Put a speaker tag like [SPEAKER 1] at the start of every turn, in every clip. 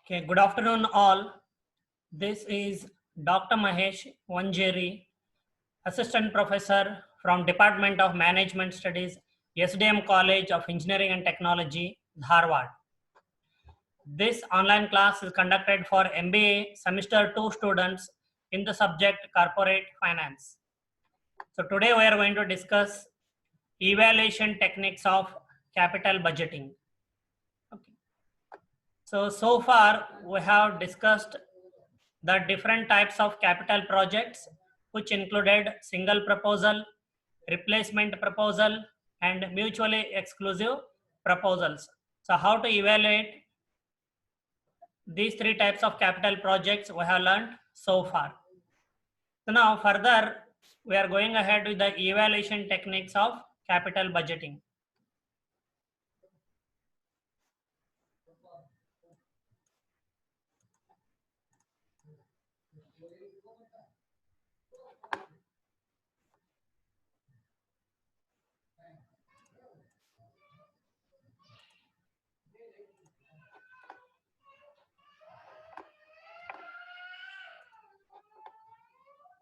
[SPEAKER 1] Okay, good afternoon all. This is Dr. Mahesh Vanjeri, Assistant Professor from Department of Management Studies, SDM College of Engineering and Technology, Dharwad. This online class is conducted for MBA Semester 2 students in the subject Corporate Finance. So today we are going to discuss evaluation techniques of capital budgeting. Okay. So far we have discussed the different types of capital projects, which included single proposal, replacement proposal, and mutually exclusive proposals. So how to evaluate these three types of capital projects we have learned so far. So now further, we are going ahead with the evaluation techniques of capital budgeting.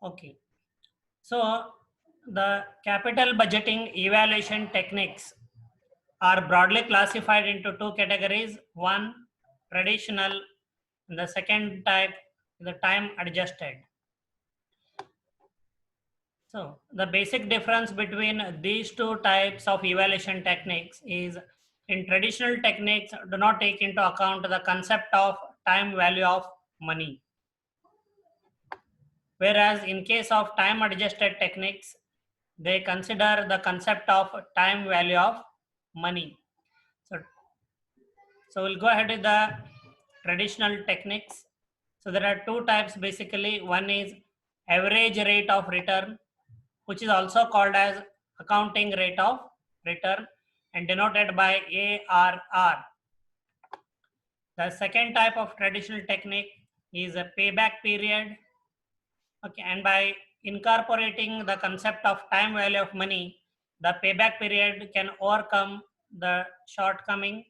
[SPEAKER 1] Okay. So the capital budgeting evaluation techniques are broadly classified into two categories. One, traditional, and the second type, the time adjusted. So the basic difference between these two types of evaluation techniques is in traditional techniques do not take into account the concept of time value of money. Whereas in case of time adjusted techniques, they consider the concept of time value of money. So we'll go ahead with the traditional techniques. So there are two types basically. One is average rate of return, which is also called as accounting rate of return and denoted by ARR. The second type of traditional technique is a payback period. Okay, and by incorporating the concept of time value of money, the payback period can overcome the shortcoming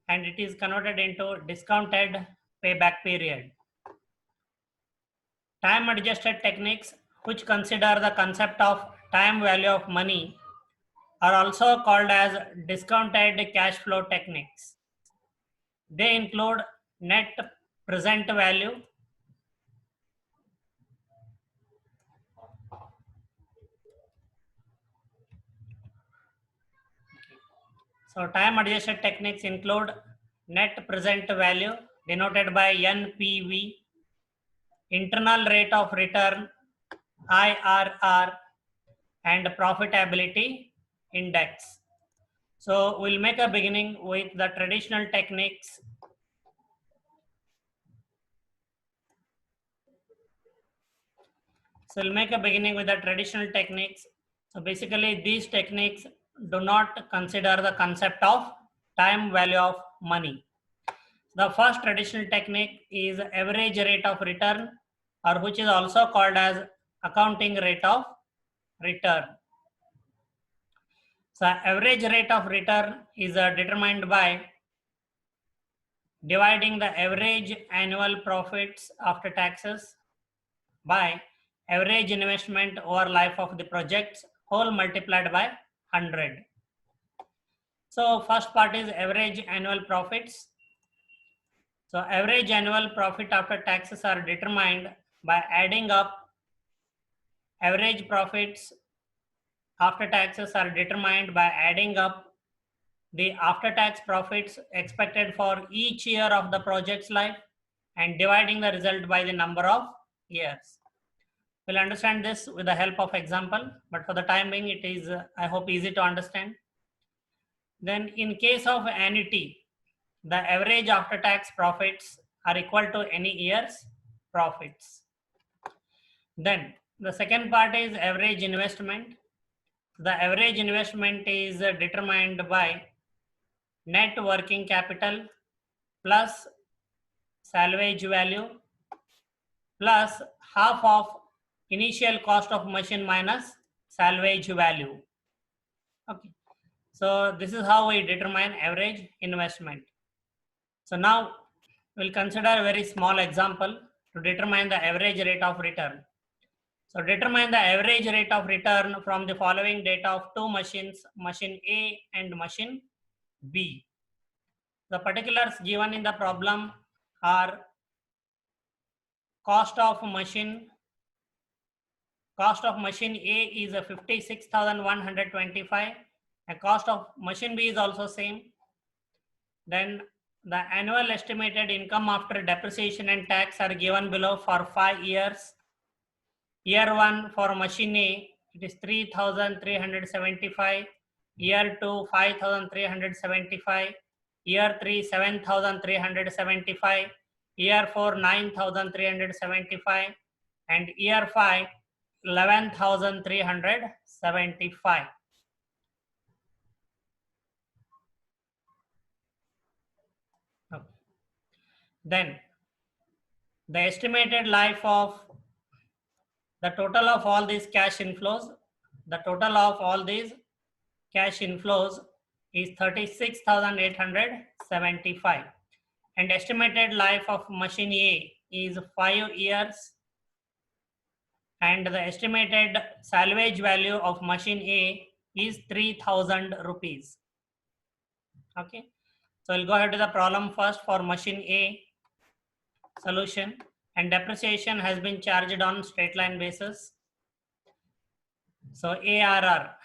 [SPEAKER 1] and it is converted into discounted payback period. Time adjusted techniques, which consider the concept of time value of money, are also called as discounted cash flow techniques. They include net present value, so time adjusted techniques include net present value denoted by NPV, internal rate of return IRR, and profitability index. So we'll make a beginning with the traditional techniques. So we'll make a beginning with the traditional techniques. So basically these techniques do not consider the concept of time value of money. The first traditional technique is average rate of return, or which is also called as accounting rate of return. So average rate of return is determined by dividing the average annual profits after taxes by average investment over life of the projects whole multiplied by 100. So first part is average annual profits. So average annual profit after taxes are determined by adding up average profits after taxes are determined by adding up the after tax profits expected for each year of the project's life and dividing the result by the number of years. We'll understand this with the help of example, but for the time being it is I hope easy to understand. Then in case of annuity, the average after tax profits are equal to any year's profits. Then the second part is average investment. The average investment is determined by net working capital plus salvage value plus half of initial cost of machine minus salvage value. Okay, so this is how we determine average investment. So now We'll consider a very small example to determine the average rate of return. So determine the average rate of return from the following data of two machines, machine A and machine B. The particulars given in the problem are cost of machine A is a 56,125, and cost of machine B is also same. Then the annual estimated income after depreciation and tax are given below for 5 years. Year 1 for machine A, it is 3,375. Year 2, 5,375. Year 3, 7,375. Year 4, 9,375. And year 5, 11,375. Okay. Then the estimated life of the total of all these cash inflows, is 36,875, and estimated life of machine A is 5 years, and the estimated salvage value of machine A is 3,000 rupees. Okay, so we'll go ahead to the problem first for machine A solution. And depreciation has been charged on straight line basis. So ARR,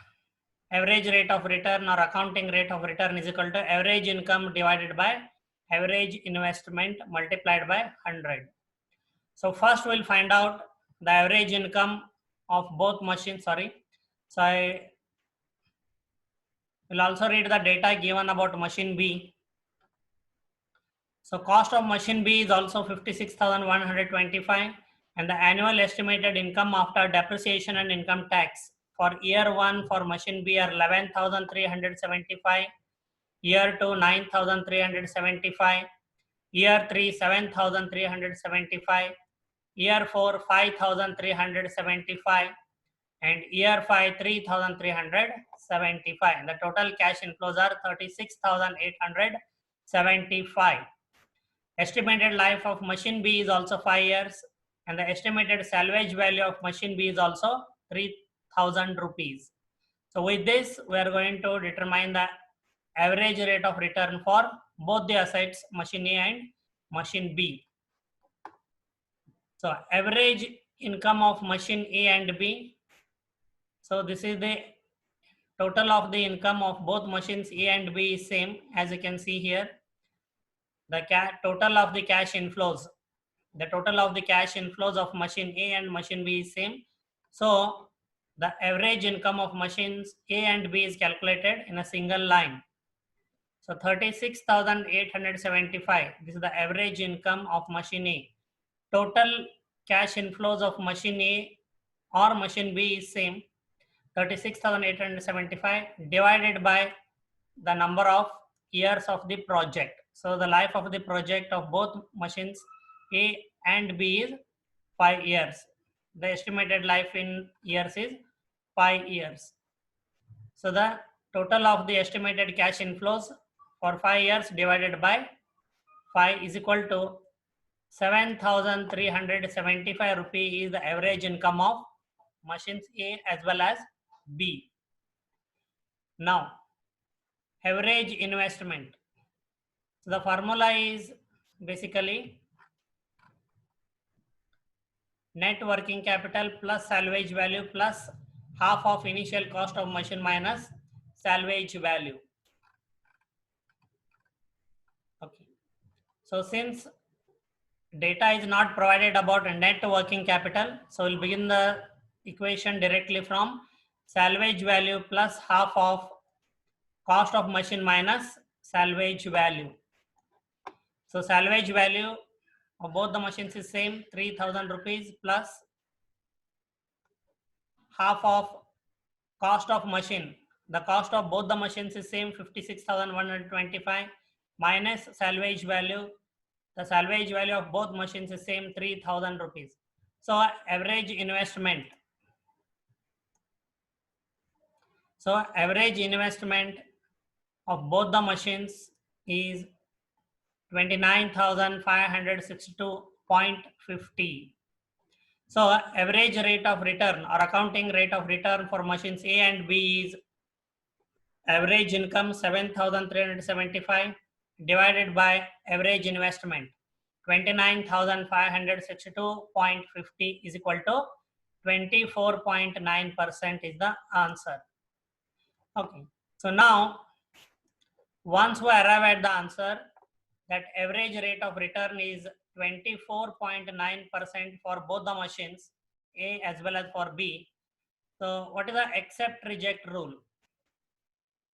[SPEAKER 1] average rate of return or accounting rate of return, is equal to average income divided by average investment multiplied by 100. So first we'll find out the average income of both machines. So I will also read the data given about machine B. So cost of machine B is also 56,125, and the annual estimated income after depreciation and income tax for year 1 for machine B are 11,375, year 2 9,375, year 3 7,375, year 4 5,375, and year 5 3,375. The total cash inflows are 36,875. Estimated life of machine B is also 5 years, and the estimated salvage value of machine B is also 3,000 rupees. So with this, we are going to determine the average rate of return for both the assets, machine A and machine B. So average income of machine A and B. So this is the total of the income of both machines A and B is same, as you can see here. The total of the cash inflows of machine A and machine B is same. So the average income of machines A and B is calculated in a single line. So 36,875, this is the average income of machine A. Total cash inflows of machine A or machine B is same, 36,875 divided by the number of years of the project. So the life of the project of both machines A and B is 5 years. The estimated life in years is 5 years. So the total of the estimated cash inflows for 5 years divided by 5 is equal to 7,375 rupee is the average income of machines A as well as B. Now, average investment. So the formula is basically net working capital plus salvage value plus half of initial cost of machine minus salvage value. Okay. So since data is not provided about net working capital, so we'll begin the equation directly from salvage value plus half of cost of machine minus salvage value. So salvage value of both the machines is same, 3,000 rupees plus half of cost of machine. The cost of both the machines is same, 56,125 minus salvage value. The salvage value of both machines is same, 3,000 rupees. So average investment. So average investment of both the machines is 29,562.50. So average rate of return or accounting rate of return for machines A and B is average income 7,375 divided by average investment 29,562.50 is equal to 24.9% is the answer. Okay, so now once we arrive at the answer that average rate of return is 24.9% for both the machines A as well as for B. So what is the accept reject rule?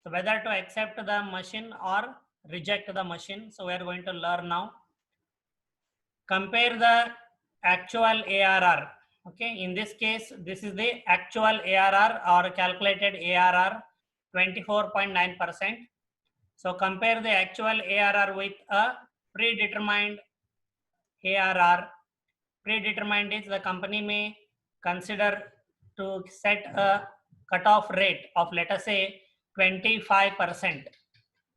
[SPEAKER 1] So whether to accept the machine or reject the machine. So we are going to learn now. Compare the actual ARR. Okay, in this case, this is the actual ARR or calculated ARR 24.9%. So compare the actual ARR with a predetermined ARR. Predetermined is the company may consider to set a cutoff rate of, let us say, 25%.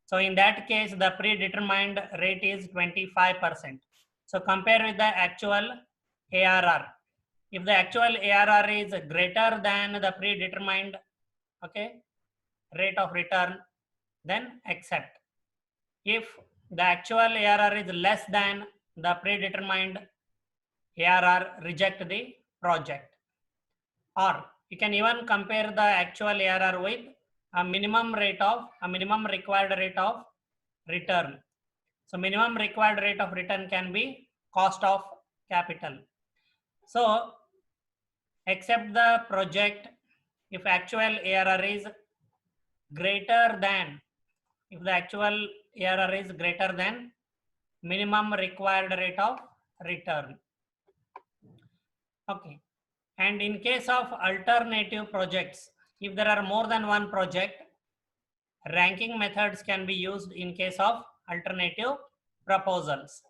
[SPEAKER 1] So in that case, the predetermined rate is 25%. So compare with the actual ARR. If the actual ARR is greater than the predetermined, okay, rate of return, then accept. If the actual ARR is less than the predetermined ARR, reject the project. Or you can even compare the actual ARR with a minimum required rate of return. So minimum required rate of return can be cost of capital. So accept the project if actual ARR is greater than, if the actual ARR is greater than minimum required rate of return. Okay. And in case of alternative projects, if there are more than one project, ranking methods can be used in case of alternative proposals.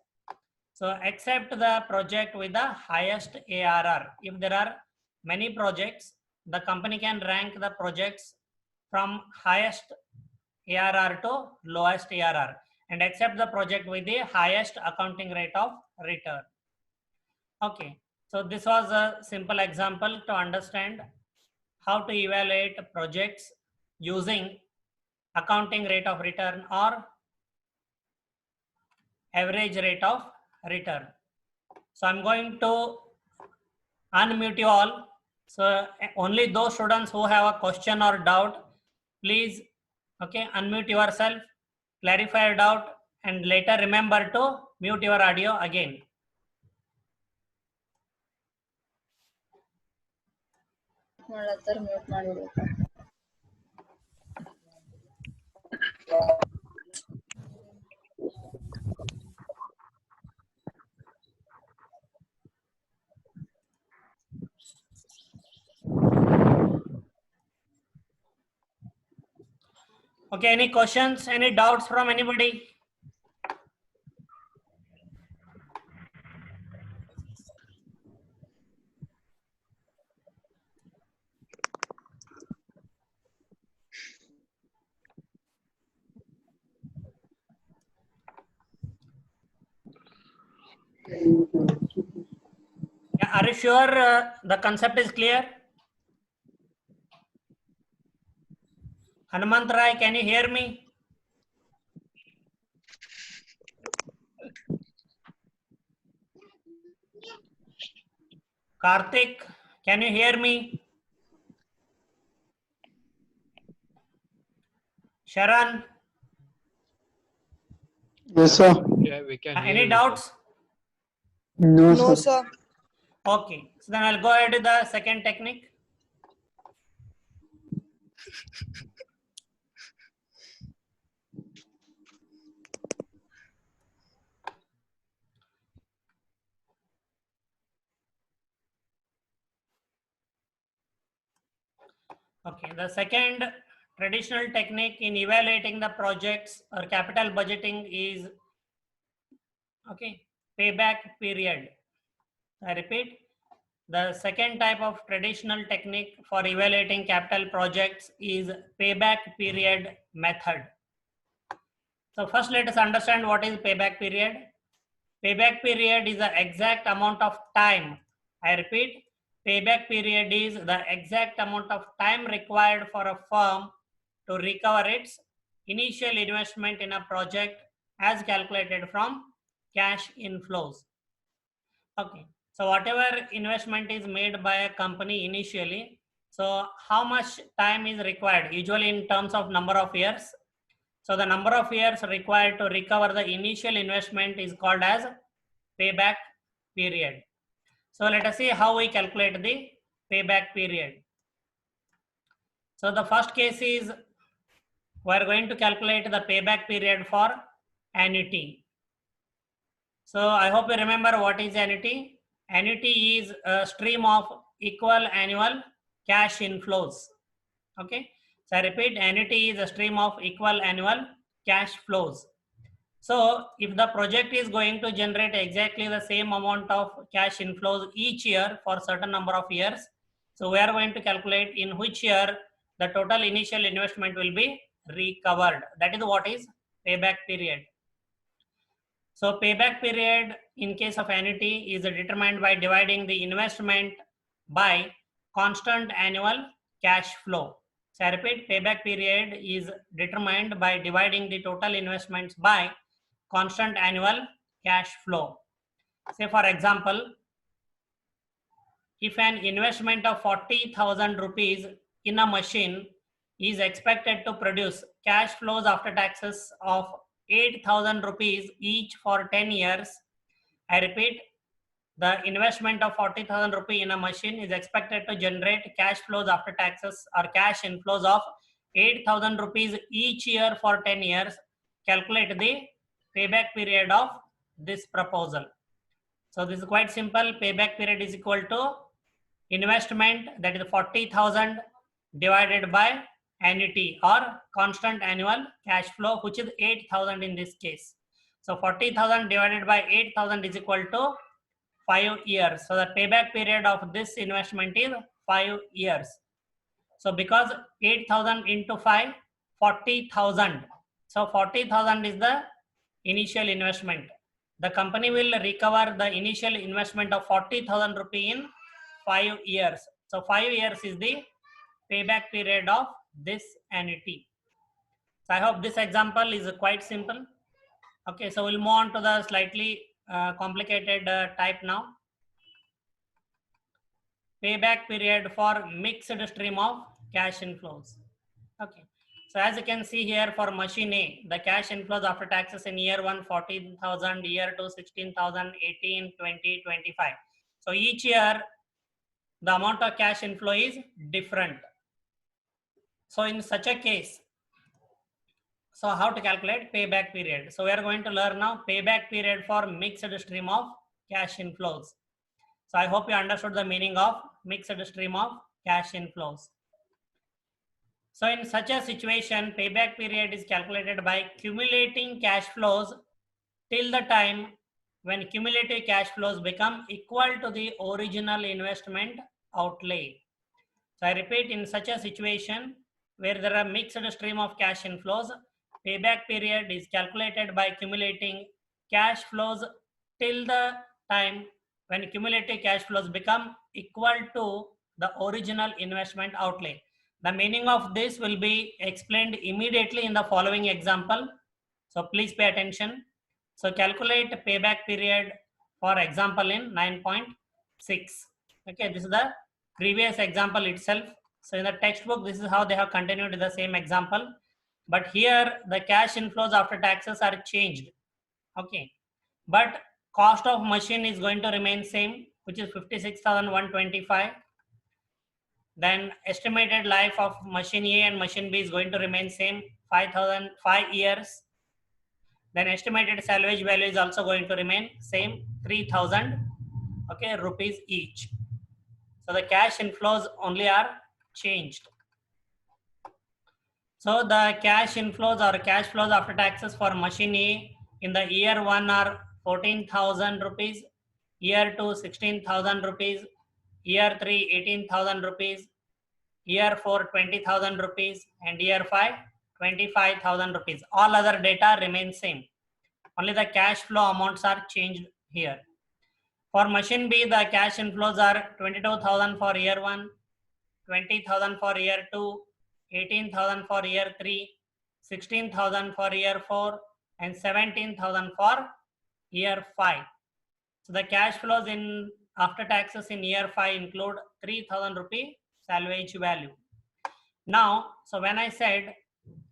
[SPEAKER 1] So accept the project with the highest ARR. If there are many projects, the company can rank the projects from highest ARR to lowest ARR and accept the project with the highest accounting rate of return. Okay, so this was a simple example to understand how to evaluate projects using accounting rate of return or average rate of return. So I'm going to unmute you all. So only those students who have a question or doubt, please, okay, unmute yourself, clarify your doubt, and later remember to mute your audio again. Okay, any questions, any doubts from anybody? Yeah, are you sure the concept is clear? Hanumant Rai, can you hear me? Karthik, can you hear me? Sharan?
[SPEAKER 2] Yes, sir.
[SPEAKER 3] Yeah, we can hear
[SPEAKER 1] Any
[SPEAKER 3] you,
[SPEAKER 1] doubts?
[SPEAKER 2] No,
[SPEAKER 4] No,
[SPEAKER 2] sir.
[SPEAKER 4] sir.
[SPEAKER 1] Okay, so then I'll go ahead with the second technique. Okay, the second traditional technique in evaluating the projects or capital budgeting is, okay, payback period. I repeat, the second type of traditional technique for evaluating capital projects is payback period method. So first let us understand what is payback period. Payback period is the exact amount of time. I repeat, payback period is the exact amount of time required for a firm to recover its initial investment in a project as calculated from cash inflows. Okay, so whatever investment is made by a company initially, so how much time is required, usually in terms of number of years. So the number of years required to recover the initial investment is called as payback period. So let us see how we calculate the payback period. So the first case is we are going to calculate the payback period for annuity. So I hope you remember what is annuity. Annuity is a stream of equal annual cash inflows. Okay. So I repeat, annuity is a stream of equal annual cash flows. So if the project is going to generate exactly the same amount of cash inflows each year for certain number of years, so we are going to calculate in which year the total initial investment will be recovered. That is what is payback period. So payback period in case of annuity is determined by dividing the investment by constant annual cash flow. So I repeat, payback period is determined by dividing the total investments by constant annual cash flow. Say for example, if an investment of 40,000 rupees in a machine is expected to produce cash flows after taxes of 8,000 rupees each for 10 years, I repeat, the investment of 40,000 rupees in a machine is expected to generate cash flows after taxes or cash inflows of 8,000 rupees each year for 10 years. Calculate the payback period of this proposal. So this is quite simple. Payback period is equal to investment, that is 40,000 divided by annuity or constant annual cash flow, which is 8,000 in this case. So 40,000 divided by 8,000 is equal to 5 years. So the payback period of this investment is 5 years. So because 8,000 into 5, 40,000. So 40,000 is the initial investment. The company will recover the initial investment of 40,000 rupee in 5 years. So 5 years is the payback period of this annuity. So I hope this example is quite simple. Okay, so we'll move on to the slightly complicated type now. Payback period for mixed stream of cash inflows. Okay, so as you can see here for machine A, the cash inflows after taxes in year 1 14,000, year 2 16,000, 18, 20, 25. So each year the amount of cash inflow is different. So in such a case, so how to calculate payback period? So we are going to learn now payback period for mixed stream of cash inflows. So I hope you understood the meaning of mixed stream of cash inflows. So in such a situation, payback period is calculated by accumulating cash flows till the time when cumulative cash flows become equal to the original investment outlay. So I repeat, in such a situation where there are mixed stream of cash inflows, payback period is calculated by accumulating cash flows till the time when cumulative cash flows become equal to the original investment outlay. The meaning of this will be explained immediately in the following example. So please pay attention. So calculate payback period for example in 9.6. Okay, this is the previous example itself. So in the textbook, this is how they have continued the same example. But here the cash inflows after taxes are changed. Okay, but cost of machine is going to remain same, which is 56,125. Then estimated life of machine A and machine B is going to remain same, 5 years. Then estimated salvage value is also going to remain same, 3,000 rupees each. So the cash inflows only are changed. So the cash inflows or cash flows after taxes for machine A in the year 1 are 14,000 rupees, year 2 16,000 rupees, year 3 18,000 rupees, year 4 20,000 rupees, and year 5 25,000 rupees. All other data remain same. Only the cash flow amounts are changed here. For machine B, the cash inflows are 22,000 for year 1, 20,000 for year 2, 18,000 for year 3, 16,000 for year 4, and 17,000 for year 5. So the cash flows in after taxes in year 5 include 3,000 rupee salvage value. Now, so when I said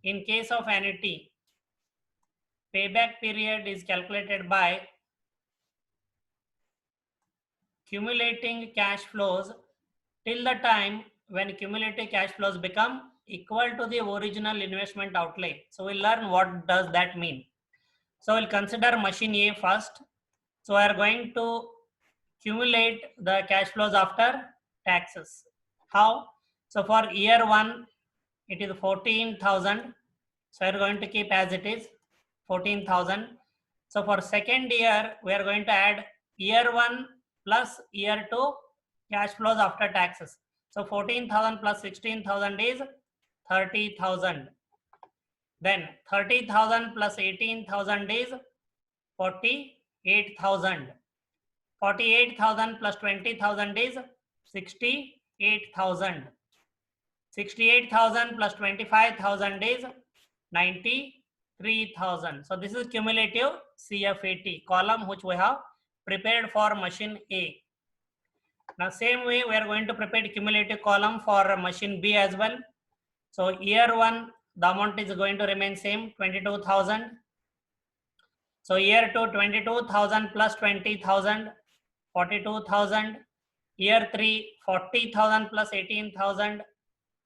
[SPEAKER 1] in case of annuity, payback period is calculated by cumulating cash flows till the time when cumulative cash flows become equal to the original investment outlay. So we'll learn what does that mean. So we'll consider machine A first. So we are going to cumulate the cash flows after taxes. How? So for year 1, it is 14,000. So we are going to keep as it is 14,000. So for second year, we are going to add year 1 plus year 2 cash flows after taxes. So 14,000 plus 16,000 is 30,000. Then 30,000 plus 18,000 is 48,000. 48,000 plus 20,000 is 68,000. 68,000 plus 25,000 is 93,000. So this is cumulative CFAT column which we have prepared for machine A. Now same way we are going to prepare cumulative column for machine B as well. So year 1 the amount is going to remain same, 22,000. So year 2 22,000 plus 20,000, 42,000. Year 3 40,000 plus 18,000,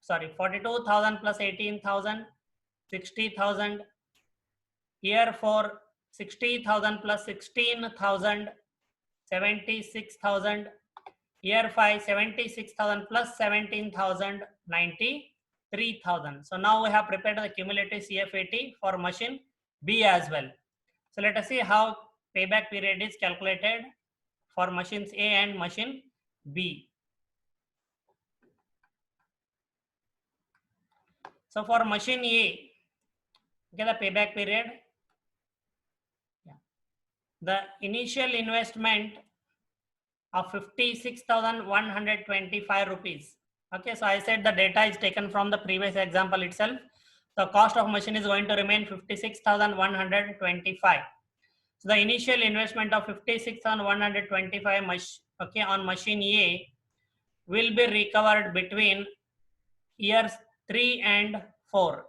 [SPEAKER 1] sorry 42,000 plus 18,000, 60,000. Year 4 60,000 plus 16,000, 76,000. Year 5 76,000 plus 17,000, 93,000. So now we have prepared the cumulative CFAT for machine B as well. So let us see how payback period is calculated for machines A and machine B. So for machine A, okay, the payback period, the initial investment of 56,125 rupees. Okay, so I said the data is taken from the previous example itself. The cost of machine is going to remain 56,125. So the initial investment of 56,125 okay, on machine A will be recovered between years 3 and 4.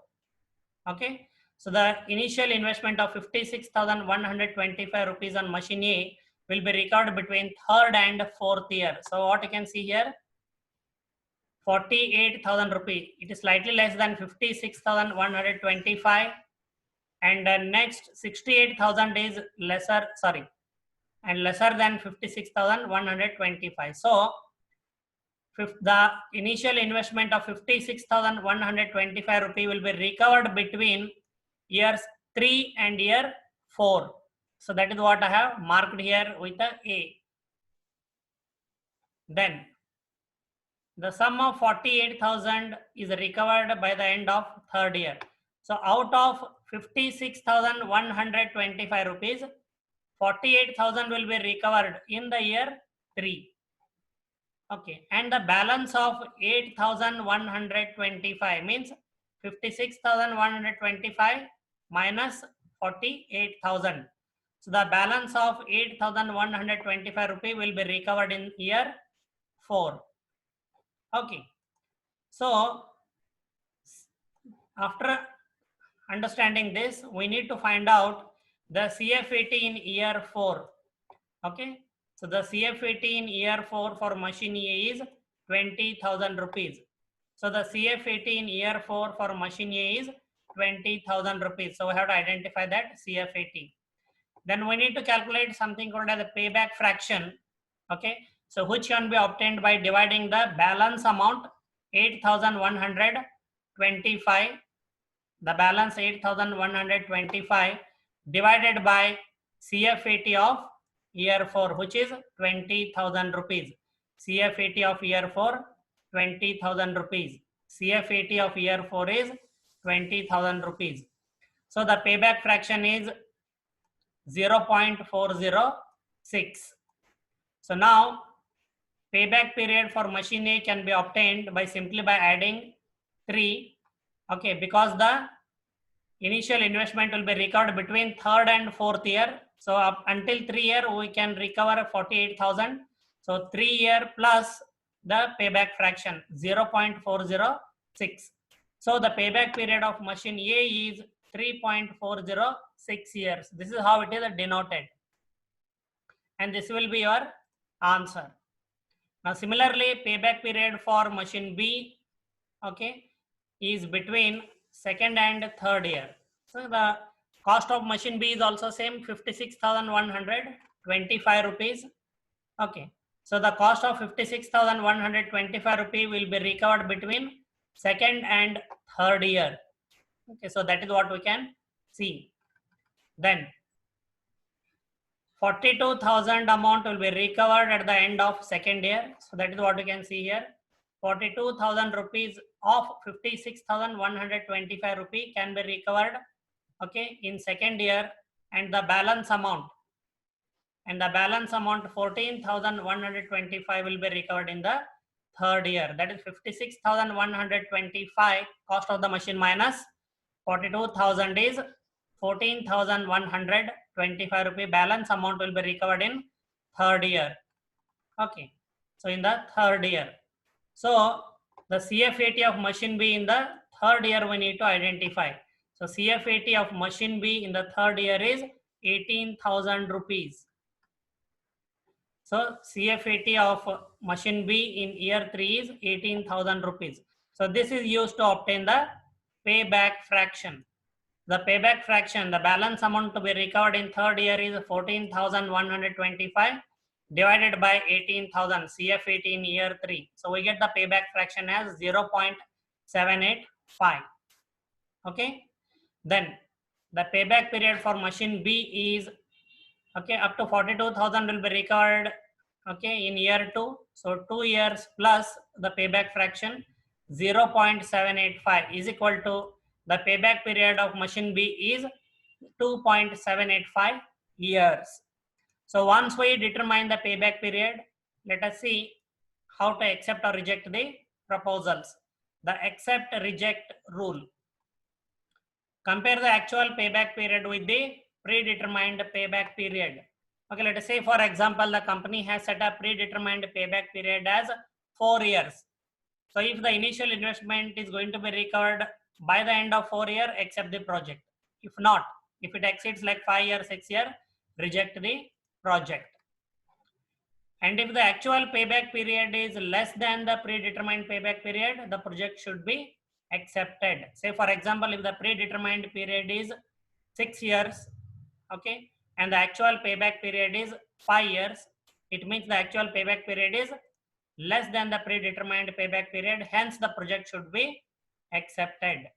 [SPEAKER 1] Okay, so the initial investment of 56,125 rupees on machine A will be recovered between 3rd and 4th year. So what you can see here, 48,000 rupees. It is slightly less than 56,125, and next 68,000 is lesser, sorry, and lesser than 56,125. So the initial investment of 56,125 rupee will be recovered between years 3 and year 4. So that is what I have marked here with a A. Then the sum of 48,000 is recovered by the end of 3rd year. So out of 56,125 rupees, 48,000 will be recovered in the year 3. Okay, and the balance of 8,125 means 56,125 minus 48,000. So the balance of 8,125 rupee will be recovered in year 4. Okay, so after understanding this, we need to find out the CFAT in year 4. Okay, so the CFAT in year 4 for machine A is 20,000 rupees. So the CFAT in year 4 for machine A is 20,000 rupees. So we have to identify that CFAT. Then we need to calculate something called as the payback fraction. Okay, so which can be obtained by dividing the balance amount 8,125, the balance 8,125 divided by CFAT of year 4, which is 20,000 rupees. CFAT of year 4, 20,000 rupees. CFAT of year 4 is 20,000 rupees. So the payback fraction is 0.406. So now payback period for machine A can be obtained by simply by adding 3. Okay, because the initial investment will be recovered between third and fourth year. So up until 3 year we can recover 48,000. So 3 year plus the payback fraction 0.406. So the payback period of machine A is 3.406 years. This is how it is denoted. And this will be your answer. Now similarly, payback period for machine B, okay, is between second and third year. So the cost of machine B is also same, 56,125 rupees. Okay, so the cost of 56,125 rupees will be recovered between second and third year. Okay, so that is what we can see. Then 42,000 amount will be recovered at the end of second year. So that is what we can see here. 42,000 rupees of 56,125 rupee can be recovered, okay, in second year, and the balance amount 14,125 will be recovered in the third year. That is 56,125 cost of the machine minus 42,000 is 14,125 rupee. Balance amount will be recovered in third year. Okay, so in the third year. So the CFAT of machine B in the third year we need to identify. So CFAT of machine B in the third year is 18,000 rupees. So CFAT of machine B in year 3 is 18,000 rupees. So this is used to obtain the payback fraction. The payback fraction, the balance amount to be recovered in third year is 14,125 divided by 18,000 CFAT in year 3. So we get the payback fraction as 0.785. Okay. Then the payback period for machine B is, okay, up to 42,000 will be recovered, okay, in year 2. So 2 years plus the payback fraction 0.785 is equal to the payback period of machine B is 2.785 years. So once we determine the payback period, let us see how to accept or reject the proposals. The accept reject rule. Compare the actual payback period with the predetermined payback period. Okay, let us say for example, the company has set a predetermined payback period as 4 years. So if the initial investment is going to be recovered by the end of 4 years, accept the project. If not, if it exceeds like 5 years, 6 years, reject the project. And if the actual payback period is less than the predetermined payback period, the project should be accepted. Say for example, if the predetermined period is 6 years, okay, and the actual payback period is 5 years, it means the actual payback period is less than the predetermined payback period, hence the project should be accepted.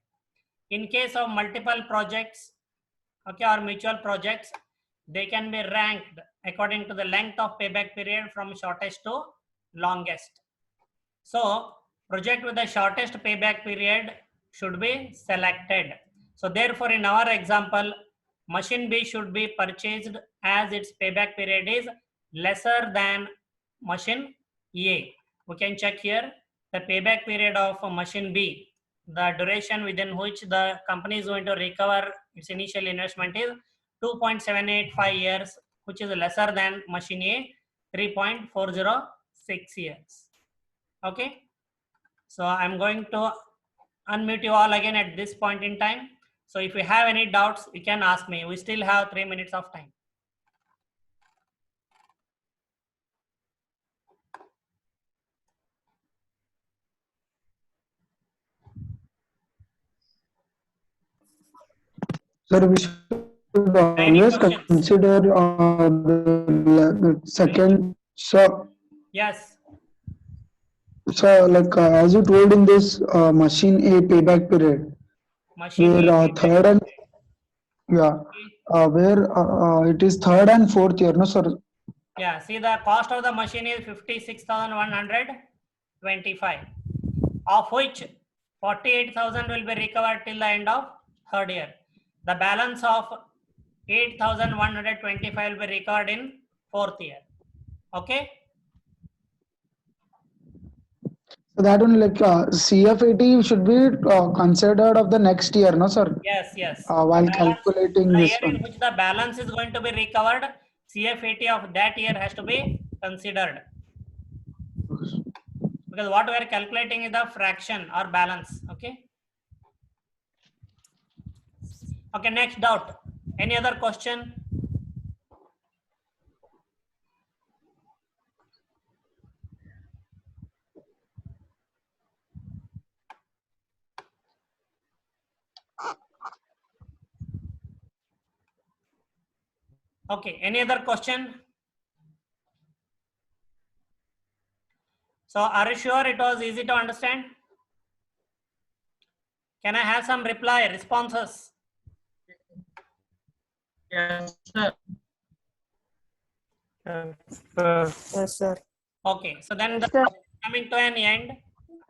[SPEAKER 1] In case of multiple projects, okay, or mutual projects, they can be ranked according to the length of payback period from shortest to longest. So project with the shortest payback period should be selected. So therefore in our example, machine B should be purchased as its payback period is lesser than machine A. We can check here the payback period of machine B. The duration within which the company is going to recover its initial investment is 2.785 years, which is lesser than machine A, 3.406 years. Okay. So I'm going to unmute you all again at this point in time. So if you have any doubts, you can ask me. We still have 3 minutes of time.
[SPEAKER 2] Sir, we should always consider the second. So,
[SPEAKER 1] yes.
[SPEAKER 2] So, like as you told in this machine A payback period,
[SPEAKER 1] Machine
[SPEAKER 2] where third and where it is third and fourth year, no sir?
[SPEAKER 1] Yeah, see the cost of the machine is 56,125, of which 48,000 will be recovered till the end of third year. The balance of 8,125 will be recovered in fourth year. Okay.
[SPEAKER 2] So that only like CF80 should be considered of the next year, no sir?
[SPEAKER 1] Yes, yes.
[SPEAKER 2] While calculating
[SPEAKER 1] The
[SPEAKER 2] this
[SPEAKER 1] year in
[SPEAKER 2] one.
[SPEAKER 1] which the balance is going to be recovered, CF80 of that year has to be considered. Because what we are calculating is the fraction or balance. Okay. Okay, next doubt. Any other question? Okay, any other question? So are you sure it was easy to understand? Can I have some responses?
[SPEAKER 3] Yes, sir.
[SPEAKER 4] Yes, sir.
[SPEAKER 1] Okay, so then the coming to an end.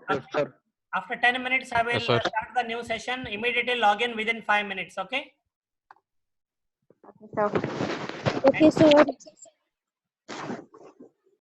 [SPEAKER 2] Yes, sir.
[SPEAKER 1] After 10 minutes, I will
[SPEAKER 5] Yes, sir.
[SPEAKER 1] start the new session. Immediately log in within 5 minutes. Okay.
[SPEAKER 4] Okay, sir.